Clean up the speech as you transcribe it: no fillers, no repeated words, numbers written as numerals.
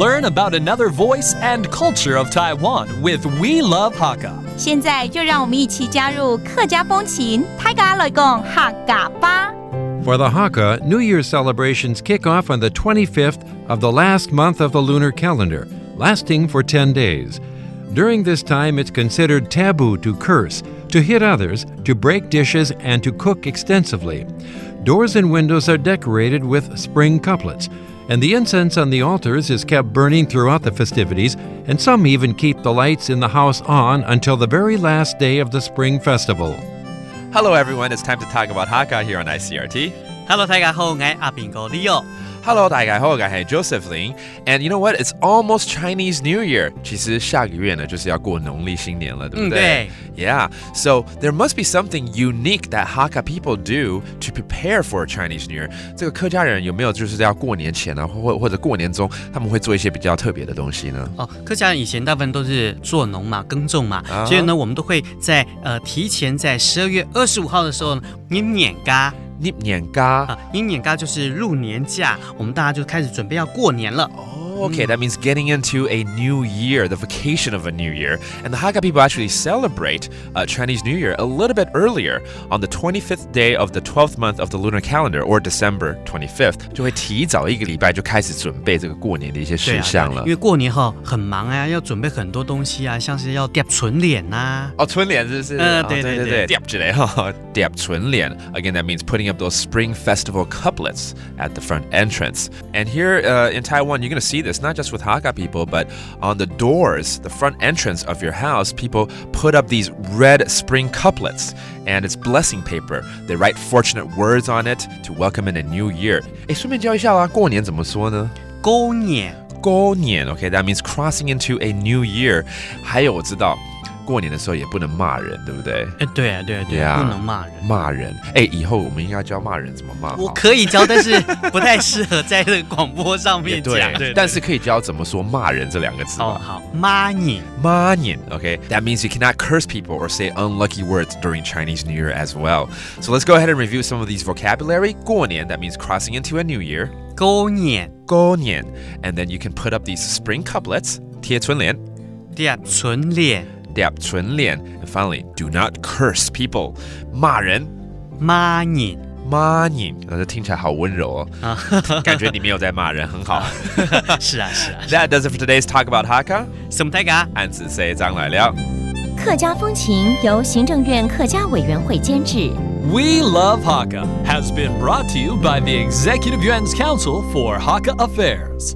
Learn about another voice and culture of Taiwan with We Love Hakka. 现在就让我们一起加入客家风情，大家来讲客家吧。For the Hakka, New Year's celebrations kick off on the 25th of the last month of the lunar calendar, lasting for 10 days. During this time, it's considered taboo to curse, to hit others, to break dishes, and to cook extensively. Doors and windows are decorated with spring couplets, and the incense on the altars is kept burning throughout the festivities, and some even keep the lights in the house on until the very last day of the spring festival. Hello everyone, it's time to talk about Hakka here on Icrt. Hello， 大家好，我係阿邊個 Leo。Hello， 大家好，我係 Josephine. And you know what? It's almost Chinese New Year. 其實下個月呢，就是要過農曆新年了，對不對？對。Yeah. So there must be something unique that Hakka people do to prepare for Chinese New Year. 這個客家人有沒有就是要過年前啊，或者過年中，他們會做一些比較特別的東西呢？客家人以前大部分都是做農嘛，耕種嘛，所以呢，我們都會在提前在12月25號的時候年年假。年年假年年假就是入年假，我們大家就開始準備要過年了。Okay, that means getting into a new year, the vacation of a new year. And the Hakka people actually celebrate Chinese New Year a little bit earlier on the 25th day of the 12th month of the lunar calendar, or December 25th. 就会提早一个礼拜就开始准备这个过年的一些事项了。因为过年后很忙啊，要准备很多东西啊，像是要叠春联呐。春联是不是？对，叠起来哈，叠春联。Again, that means putting up those spring festival couplets at the front entrance. And here in Taiwan, you're going to see this not just with Hakka people, but on the doors, the front entrance of your house, people put up these red spring couplets, and it's blessing paper. They write fortunate words on it to welcome in a new year. 顺便教一下啦，过年怎么说呢？过年， okay, that means crossing into a new year. 还有我知道。过年的时候也不能骂人，对不对？对啊，不能骂人。骂人，以后我们应该教骂人怎么骂。我可以教，但是不太适合在这个广播上面讲。对，但是可以教怎么说骂人这两个字吧。好，骂你。Okay, that means you cannot curse people or say unlucky words during Chinese New Year as well. So let's go ahead and review some of these vocabulary. 过年, that means crossing into a new year. 过年， and then you can put up these spring couplets. 贴春联，贴春联。叠春联 and finally, do not curse people. 骂人，骂你，这听起来好温柔哦。感觉你没有在骂人，很好。是啊。That does it for today's Talk About Hakka. 什麼大家？按子 say 張來了。客家風情由行政院客家委員會監製。We Love Hakka has been brought to you by the Executive Yuan's Council for Hakka Affairs.